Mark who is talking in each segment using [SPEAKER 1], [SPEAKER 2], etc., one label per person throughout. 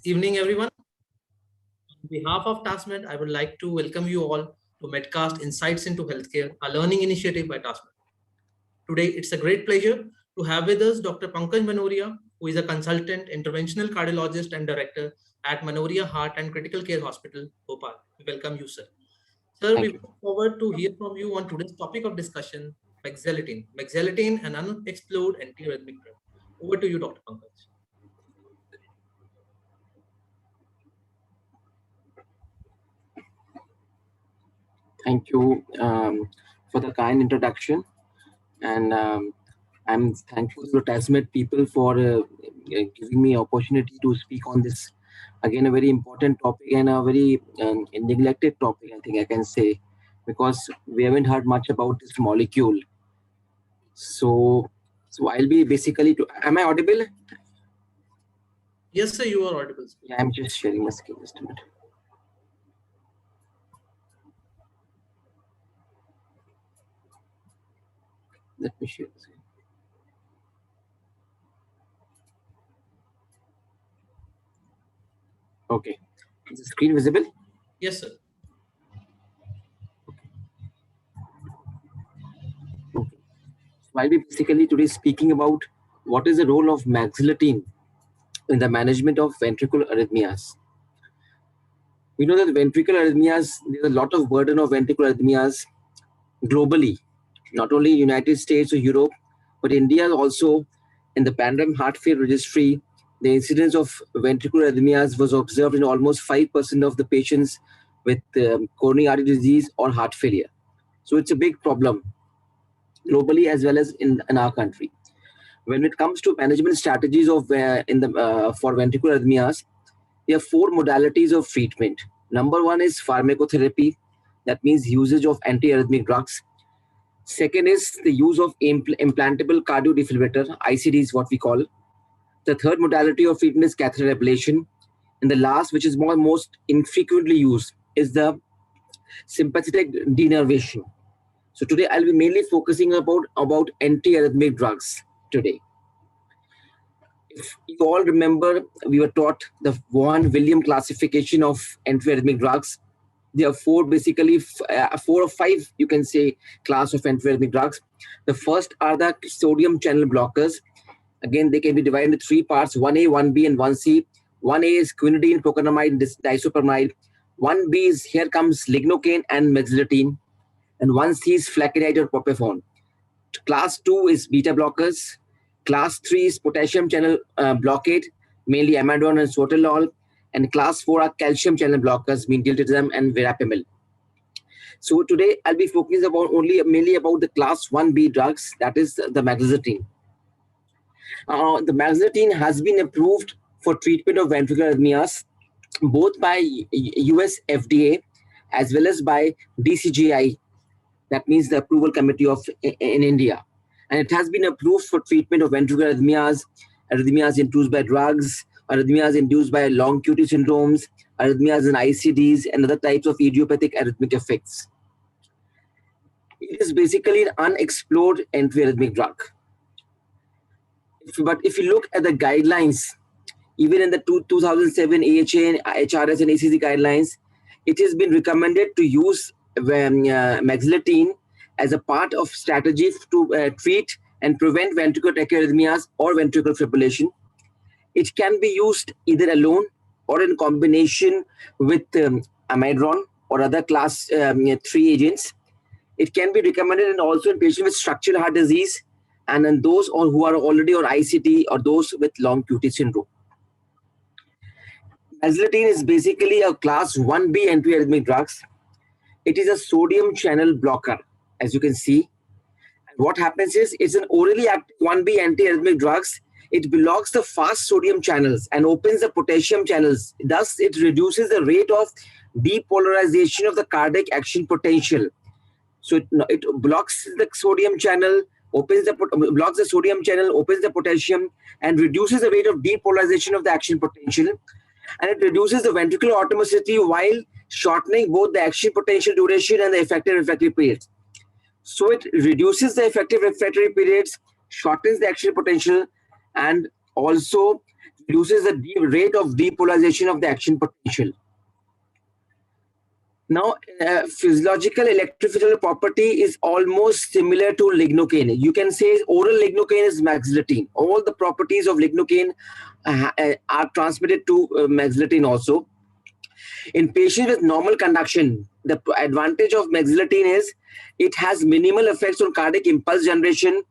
[SPEAKER 1] Evening, everyone. On behalf of TaskMed, I would like to welcome you all to Medcast Insights into Healthcare, a learning initiative by TaskMed. Today, it's a great pleasure to have with us Dr. Pankaj Manoria, who is a consultant, interventional cardiologist, and director at Manoria Heart and Critical Care Hospital, Bhopal. We welcome you, sir. Sir, we
[SPEAKER 2] Thank you.
[SPEAKER 1] look forward to hear from you on today's topic of discussion, Mexaletine. Mexaletine, an unexplored antiarrhythmic drug. Over to you, Dr. Pankaj.
[SPEAKER 2] Thank you for the kind introduction. And I'm thankful to TASMED people for giving me opportunity to speak on this, again, a very important topic and a very neglected topic, I think I can say, because we haven't heard much about this molecule. So I'll be basically, am I audible?
[SPEAKER 1] Yes, sir, you are audible.
[SPEAKER 2] Yeah, I'm just sharing my screen just a minute. Let me share the screen. Okay. Is the screen visible?
[SPEAKER 1] Yes, sir.
[SPEAKER 2] Okay. So I'll be basically today speaking about what is the role of maxillatine in the management of ventricular arrhythmias. We know that ventricular arrhythmias, there's a lot of burden of ventricular arrhythmias globally, not only United States or Europe, but India also. In the Pandem Heart Failure Registry, the incidence of ventricular arrhythmias was observed in almost 5% of the patients with coronary artery disease or heart failure. So it's a big problem globally as well as in our country. When it comes to management strategies of for ventricular arrhythmias, there are four modalities of treatment. Number one is pharmacotherapy, that means usage of antiarrhythmic drugs. Second is the use of implantable cardio defibrillator, ICD is what we call. The third modality of treatment is catheter ablation. And the last, which is most infrequently used, is the sympathetic denervation. So today I'll be mainly focusing about antiarrhythmic drugs today. If you all remember, we were taught the Vaughan William classification of antiarrhythmic drugs. There are basically four or five, you can say, class of antiarrhythmic drugs. The first are the sodium channel blockers. Again, they can be divided into three parts: 1A, 1B, and 1C. 1A is quinidine, procainamide, and disopyramide. 1B is, here comes lignocaine and mexilatine. And 1C is flecainide or propofol. Class 2 is beta blockers. Class 3 is potassium channel blockade, mainly amidone and sotalol. And class 4 are calcium channel blockers, diltiazem and verapamil. So today I'll be focusing mainly about the class 1B drugs, that is the maxillatine. The maxillatine has been approved for treatment of ventricular arrhythmias both by US FDA as well as by DCGI, that means the approval committee in India. And it has been approved for treatment of ventricular arrhythmias, arrhythmias induced by drugs, arrhythmias induced by long QT syndromes, arrhythmias in ICDs, and other types of idiopathic arrhythmic effects. It is basically an unexplored antiarrhythmic drug. But if you look at the guidelines, even in the 2007 AHA, and HRS, and ACC guidelines, it has been recommended to use maxillatine as a part of strategy to treat and prevent ventricular tachyarrhythmias or ventricular fibrillation. It can be used either alone or in combination with amiodarone or other class 3 agents. It can be recommended and also in patients with structural heart disease and in those who are already on ICD or those with long QT syndrome. Maxillatine is basically a class 1B antiarrhythmic drugs. It is a sodium channel blocker, as you can see. And what happens is it's an orally active 1B antiarrhythmic drugs. It blocks the fast sodium channels and opens the potassium channels. Thus, it reduces the rate of depolarization of the cardiac action potential. So it blocks the sodium channel, blocks the sodium channel, opens the potassium, and reduces the rate of depolarization of the action potential. And it reduces the ventricular automaticity while shortening both the action potential duration and the effective refractory periods. So it reduces the effective refractory periods, shortens the action potential, and also reduces the rate of depolarization of the action potential. Now, physiological electrophysiological property is almost similar to lignocaine. You can say oral lignocaine is maxillatine. All the properties of lignocaine are transmitted to maxillatine also. In patients with normal conduction, the advantage of maxillatine is it has minimal effects on cardiac impulse generation.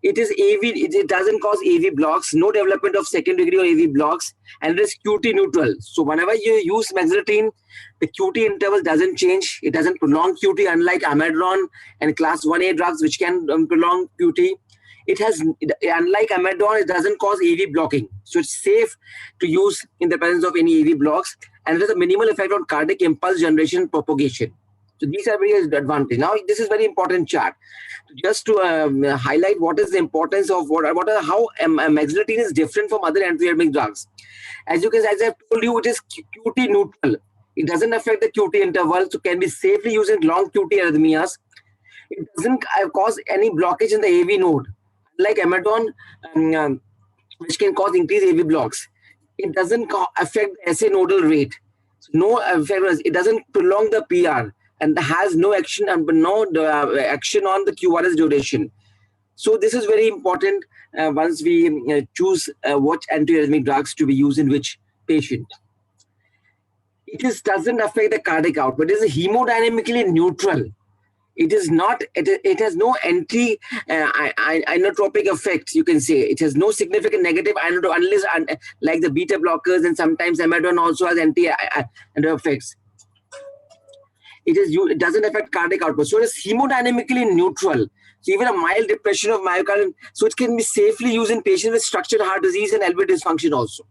[SPEAKER 2] It is AV, it doesn't cause AV blocks, no development of second degree or AV blocks, and it is QT neutral. So whenever you use maxillatine, the QT interval doesn't change. It doesn't prolong QT, unlike amiodarone and class 1A drugs, which can prolong QT. It has, unlike amiodarone, it doesn't cause AV blocking. So it's safe to use in the presence of any AV blocks, and it has a minimal effect on cardiac impulse generation and propagation. So these are various advantages. Now, this is very important chart. Just to highlight what is the importance of how maxillatine is different from other antiarrhythmic drugs. As you can, as I've told you, it is QT neutral. It doesn't affect the QT interval, so can be safely used in long QT arrhythmias. It doesn't cause any blockage in the AV node, like amiodarone, which can cause increased AV blocks. It doesn't affect SA nodal rate. No effect. It doesn't prolong the PR, and has no action and no action on the QRS duration. So this is very important once we choose what antiarrhythmic drugs to be used in which patient. It doesn't affect the cardiac output. It is hemodynamically neutral. It is not. It has no inotropic effect. You can say it has no significant negative inotropic, unless like the beta blockers, and sometimes amiodarone also has anti effects. It doesn't affect cardiac output. So it is hemodynamically neutral. So even a mild depression of myocardium, so it can be safely used in patients with structural heart disease and LV dysfunction also.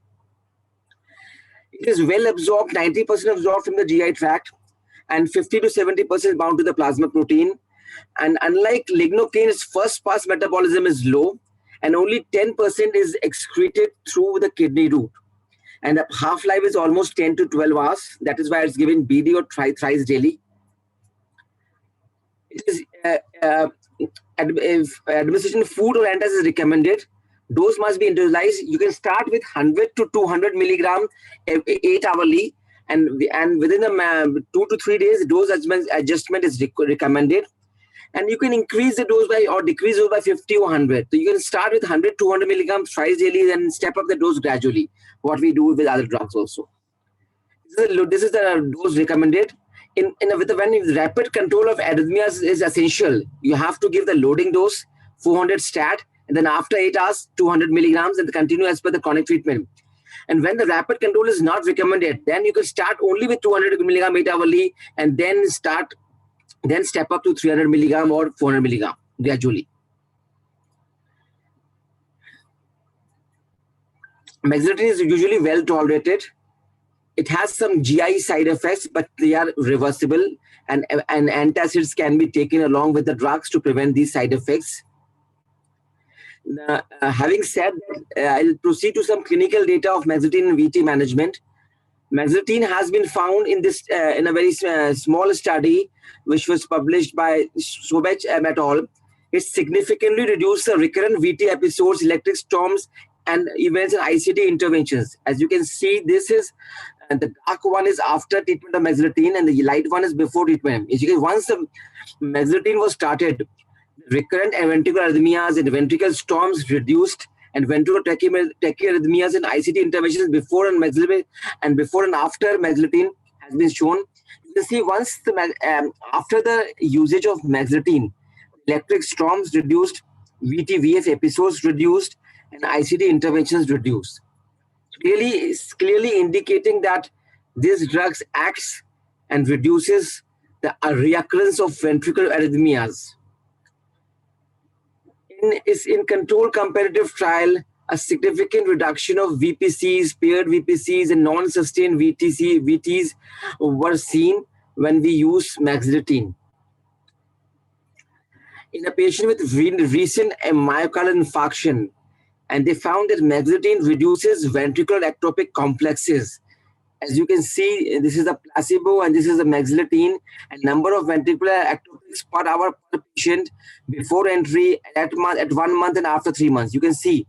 [SPEAKER 2] It is well absorbed, 90% absorbed from the GI tract, and 50 to 70% bound to the plasma protein. And unlike lignocaine, its first pass metabolism is low, and only 10% is excreted through the kidney route. And the half-life is almost 10 to 12 hours. That is why it's given BD or thrice daily. It is administration food or antacids is recommended. Dose must be individualized. You can start with 100 to 200 milligram 8 hourly, and within 2 to 3 days, dose adjustment is recommended. And you can increase the dose by or decrease dose by 50 or 100. So you can start with 100, 200 milligrams thrice daily, then step up the dose gradually. What we do with other drugs also. This is the dose recommended. When rapid control of arrhythmias is essential, you have to give the loading dose, 400 stat, and then after 8 hours, 200 milligrams, and continue as per the chronic treatment. And when the rapid control is not recommended, then you can start only with 200 milligram 8 hourly, and then step up to 300 milligram or 400 milligram gradually. Maxillatine is usually well tolerated. It has some GI side effects, but they are reversible, and antacids can be taken along with the drugs to prevent these side effects. Having said that, I'll proceed to some clinical data of maxillatine and VT management. Maxillatine has been found in this in a very small study, which was published by Sobech et al. It significantly reduced the recurrent VT episodes, electric storms, and events and ICD interventions. As you can see, this is the dark one is after treatment of maxillatine, and the light one is before treatment. As you can, once the maxillatine was started, recurrent ventricular arrhythmias and ventricular storms reduced, and ventricular tachyarrhythmias and ICD interventions before and after maxillatine has been shown. You can see once after the usage of maxillatine, electric storms reduced, VT-VF episodes reduced, and ICD interventions reduced. Clearly indicating that this drugs acts and reduces the reoccurrence of ventricular arrhythmias. In controlled comparative trial, a significant reduction of VPCs, paired VPCs, and non-sustained VTs were seen when we use maxillatine. In a patient with recent myocardial infarction, and they found that maxillatine reduces ventricular ectopic complexes. As you can see, this is a placebo and this is a maxillatine, and number of ventricular ectopics per hour per patient before entry, at 1 month, and after 3 months. You can see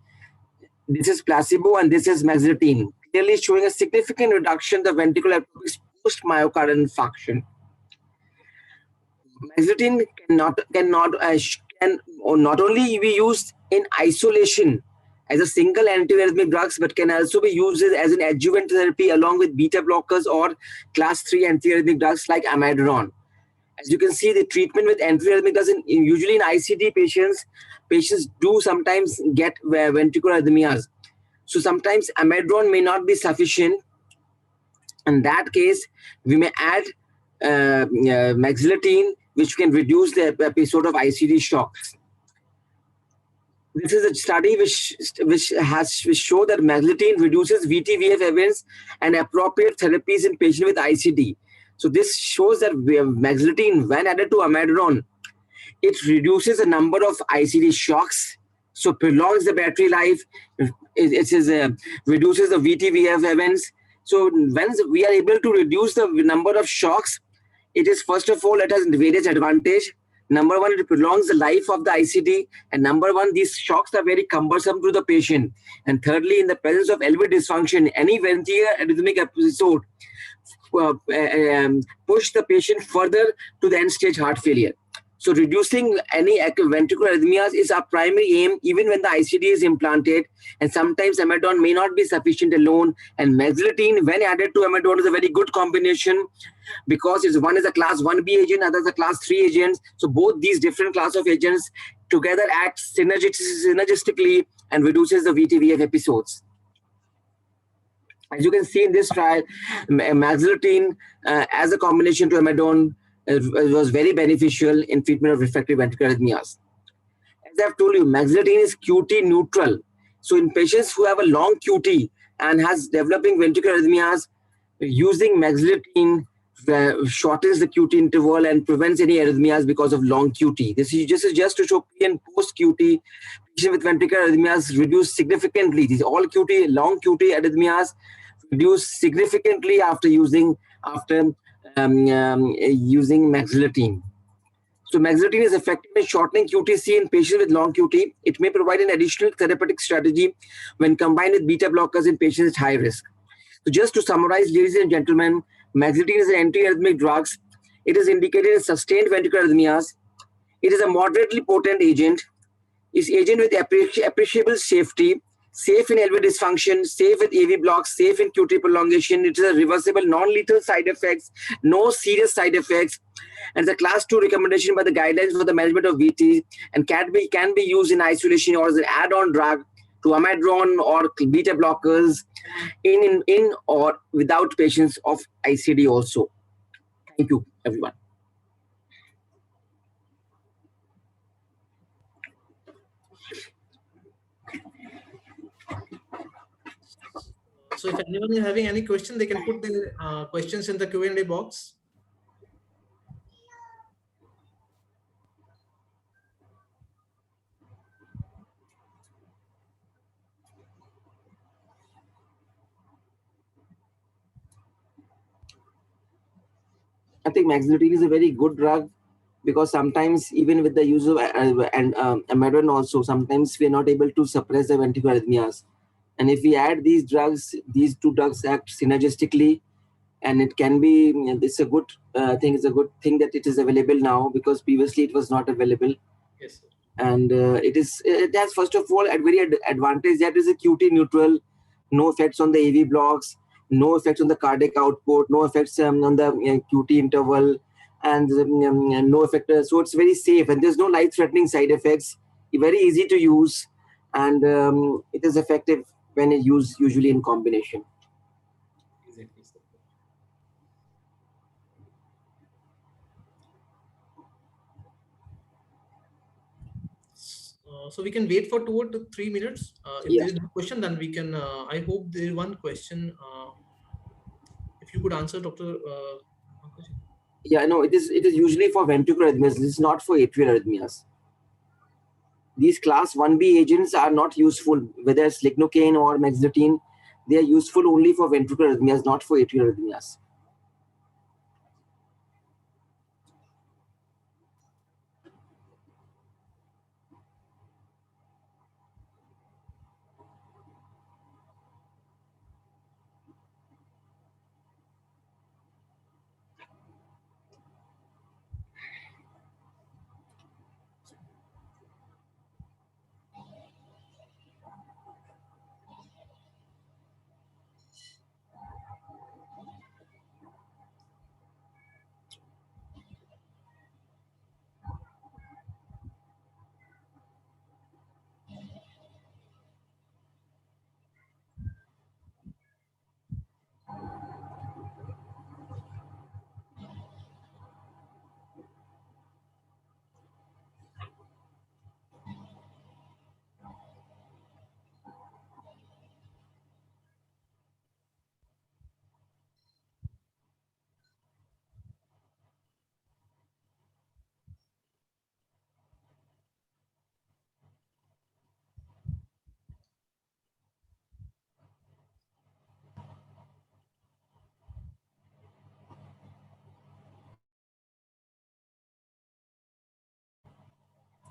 [SPEAKER 2] This is placebo and this is maxilotine, clearly showing a significant reduction in the ventricular ectopics post myocardial infarction. Maxilotine can not only be used in isolation as a single antiarrhythmic drugs, but can also be used as an adjuvant therapy along with beta blockers or class 3 antiarrhythmic drugs like amiodarone. As you can see, the treatment with antiarrhythmic drugs usually in ICD patients do sometimes get ventricular arrhythmias. So sometimes amiodarone may not be sufficient. In that case, we may add maxilotine, which can reduce the episode of ICD shocks. This is a study which show that maxilotine reduces VTVF events and appropriate therapies in patients with ICD. So this shows that maxilotine, when added to amiodarone, it reduces the number of ICD shocks, so prolongs the battery life. Reduces the VTVF events. So when we are able to reduce the number of shocks, it is first of all, it has various advantage. Number one, it prolongs the life of the ICD, and number one, these shocks are very cumbersome to the patient. And thirdly, in the presence of LV dysfunction, any ventricular arrhythmic episode push the patient further to the end stage heart failure. So reducing any ventricular arrhythmias is our primary aim, even when the ICD is implanted. And sometimes amiodarone may not be sufficient alone. And maxilotine, when added to amiodarone, is a very good combination because one is a class 1B agent, other is a class 3 agent. So both these different class of agents together act synergistically and reduces the VTVF episodes. As you can see in this trial, maxilotine as a combination to amiodarone was very beneficial in treatment of refractory ventricular arrhythmias. As I've told you, maxilotine is QT neutral. So in patients who have a long QT and has developing ventricular arrhythmias, using maxilotine shortens the QT interval and prevents any arrhythmias because of long QT. This is just to show pre and post QT. Patients with ventricular arrhythmias reduce significantly. These all QT, long QT arrhythmias reduce significantly after using maxilotine. So maxilotine is effective in shortening QTC in patients with long QT. It may provide an additional therapeutic strategy when combined with beta blockers in patients at high risk. So just to summarize, ladies and gentlemen, maxilotine is an antiarrhythmic drug. It is indicated in sustained ventricular arrhythmias. It is a moderately potent agent. It's agent with appreciable safety, safe in LV dysfunction, safe with AV blocks, safe in QT prolongation. It is a reversible, non-lethal side effects, no serious side effects. And it's a class 2 recommendation by the guidelines for the management of VT and can be used in isolation or as an add-on drug to amiodarone or beta blockers in or without patients of ICD also. Thank you, everyone.
[SPEAKER 1] So if anyone is having any question, they can put their questions in the Q&A box.
[SPEAKER 2] I think maxilotine is a very good drug because sometimes even with the use of amiodarone also, sometimes we are not able to suppress the ventricular arrhythmias. And if we add these drugs, these two drugs act synergistically, and it can be, it's a good thing. It's a good thing that it is available now because previously it was not available.
[SPEAKER 1] Yes, sir.
[SPEAKER 2] And it has first of all a very advantage that is a QT neutral, no effects on the AV blocks, no effects on the cardiac output, no effects on the QT interval, and no effect. So it's very safe and there's no life-threatening side effects. Very easy to use, and it is effective when it's used usually in combination.
[SPEAKER 1] Exactly, sir. So we can wait for 2 or 3 minutes. If there is no question, then we can. I hope there is one question. If you could answer, Dr. Pankaj.
[SPEAKER 2] Yeah, no, it is usually for ventricular arrhythmias. This is not for atrial arrhythmias. These class 1B agents are not useful, whether it's lignocaine or maxilotine. They are useful only for ventricular arrhythmias, not for atrial arrhythmias.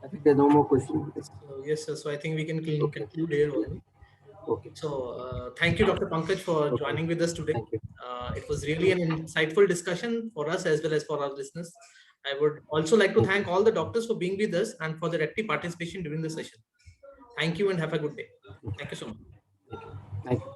[SPEAKER 2] I think there are no more questions.
[SPEAKER 1] So, yes, sir. So I think we can
[SPEAKER 2] Okay.
[SPEAKER 1] conclude here only.
[SPEAKER 2] Okay.
[SPEAKER 1] So thank you, Dr. Pankaj, for
[SPEAKER 2] Okay.
[SPEAKER 1] joining with us today.
[SPEAKER 2] Thank you.
[SPEAKER 1] It was really an insightful discussion for us as well as for our listeners. I would also like to thank all the doctors for being with us and for their active participation during the session. Thank you and have a good day. Thank you so much.
[SPEAKER 2] Thank you.